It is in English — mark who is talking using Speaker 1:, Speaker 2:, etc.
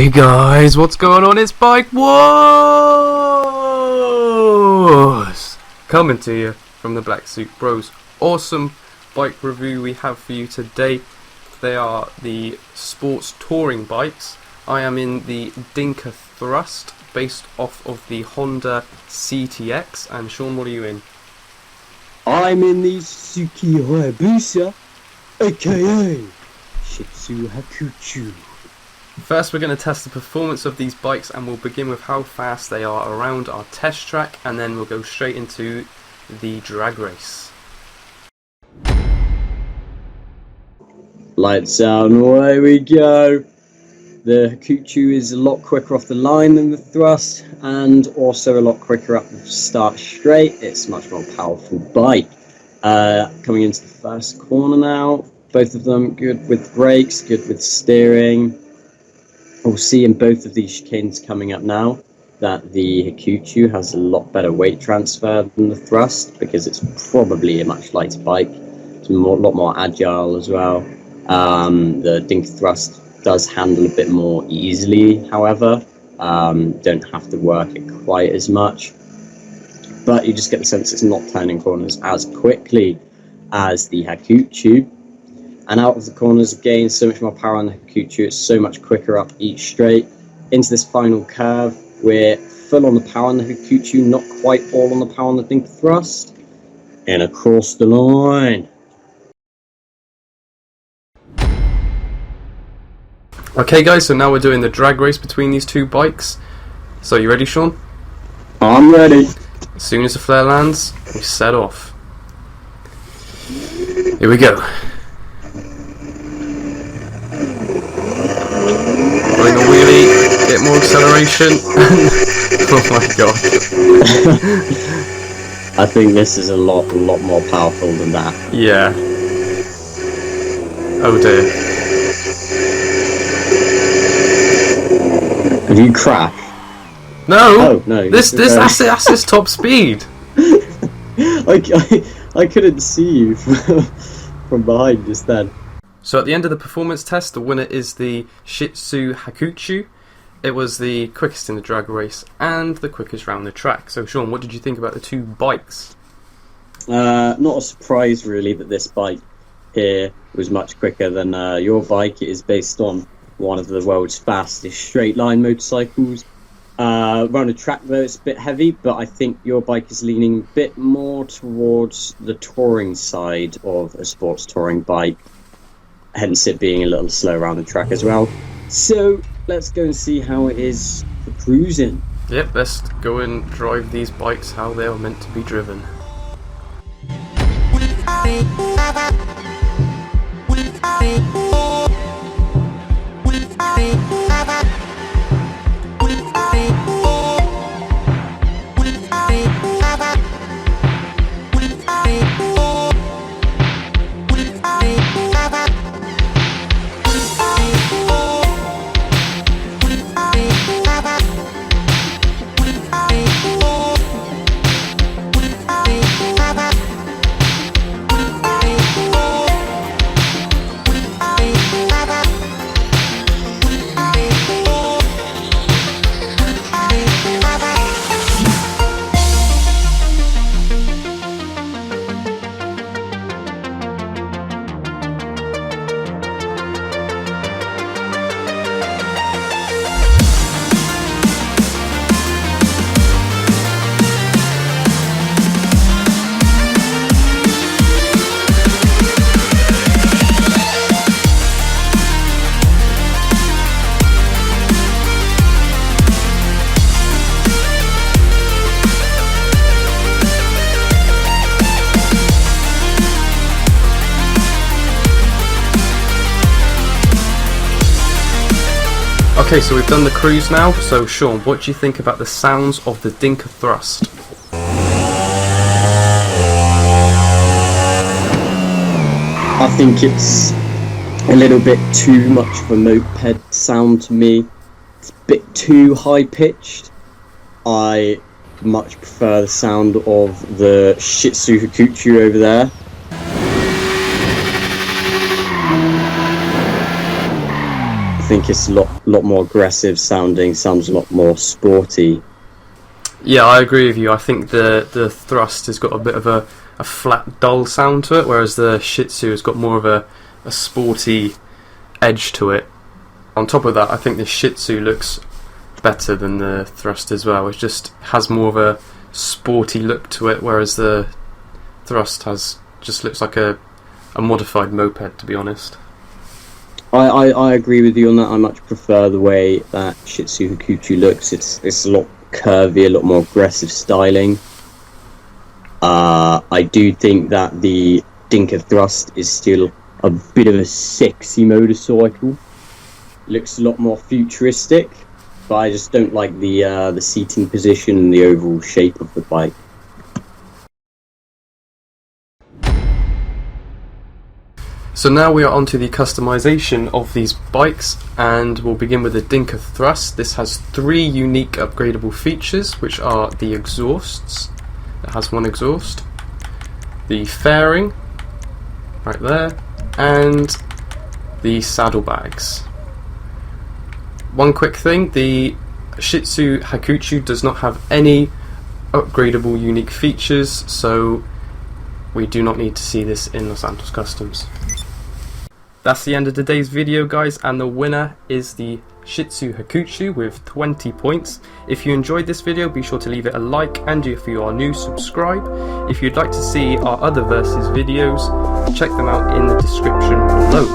Speaker 1: Hey guys, what's going on? It's Bike Wars! Coming to you from the Black Suit Bros. Awesome bike review we have for you today. They are the sports touring bikes. I am in the Dinka Thrust, based off of the Honda CTX. And Sean, what are you in?
Speaker 2: I'm in the Suzuki Hayabusa, aka Shitsu Hakuchu.
Speaker 1: First, we're going to test the performance of these bikes, and we'll begin with how fast they are around our test track, and then we'll go straight into the drag race.
Speaker 2: Lights out and away we go. The Hakuchu is a lot quicker off the line than the Thrust, and also a lot quicker up the start straight. It's a much more powerful bike. Coming into the first corner now, both of them good with brakes, good with steering. We'll see in both of these chicanes coming up now that the Hakuchu has a lot better weight transfer than the Thrust, because it's probably a much lighter bike. It's a lot more agile as well. The Dinka Thrust does handle a bit more easily, however. Don't have to work it quite as much. But you just get the sense it's not turning corners as quickly as the Hakuchu. And out of the corners again, so much more power on the Hakuchu. It's so much quicker up each straight. Into this final curve, we're full on the power on the Hakuchu, not quite all on the power on the Dinka Thrust. And across the line.
Speaker 1: Okay guys, so now we're doing the drag race between these two bikes. So you ready, Sean?
Speaker 2: I'm ready.
Speaker 1: As soon as the flare lands, we set off. Here we go. Running a wheelie, get more acceleration. Oh my god.
Speaker 2: I think this is a lot more powerful than that.
Speaker 1: Yeah. Oh dear.
Speaker 2: Have you crashed?
Speaker 1: No!
Speaker 2: Oh, no.
Speaker 1: That's his top speed.
Speaker 2: I couldn't see you from behind just then.
Speaker 1: So at the end of the performance test, the winner is the Shitsu Hakuchu. It was the quickest in the drag race and the quickest round the track. So Sean, what did you think about the two bikes?
Speaker 2: Not a surprise really that this bike here was much quicker than your bike. It is based on one of the world's fastest straight line motorcycles. Round the track though, it's a bit heavy, but I think your bike is leaning a bit more towards the touring side of a sports touring bike, hence it being a little slow around the track as well. So let's go and see how it is for cruising.
Speaker 1: Yep, let's go and drive these bikes how they are meant to be driven. Okay, so we've done the cruise now. So Sean, what do you think about the sounds of the Dinka Thrust?
Speaker 2: I think it's a little bit too much of a moped sound to me. It's a bit too high pitched. I much prefer the sound of the Shitsu Hakuchu over there. think it's a lot more aggressive sounding, sounds a lot more sporty.
Speaker 1: Yeah, I agree with you. I think the Thrust has got a bit of a flat, dull sound to it, whereas the Shih Tzu has got more of a sporty edge to it. On top of that, I think the Shih Tzu looks better than the Thrust as well. It just has more of a sporty look to it, whereas the Thrust just looks like a modified moped, to be honest.
Speaker 2: I agree with you on that. I much prefer the way that Shih Tzu Hakuchu looks. It's a lot curvy, a lot more aggressive styling. I do think that the Dinka Thrust is still a bit of a sexy motorcycle. Looks a lot more futuristic, but I just don't like the seating position and the overall shape of the bike.
Speaker 1: So now we are onto the customization of these bikes, and we'll begin with the Dinka Thrust. This has 3 unique upgradable features, which are the exhausts. It has 1 exhaust, the fairing, right there, and the saddlebags. One quick thing, the Shih Tzu Hakuchu does not have any upgradable unique features, so we do not need to see this in Los Santos Customs. That's the end of today's video, guys, and the winner is the Shih Tzu Hakuchu with 20 points. If you enjoyed this video, be sure to leave it a like, and if you are new, subscribe. If you'd like to see our other Versus videos, check them out in the description below.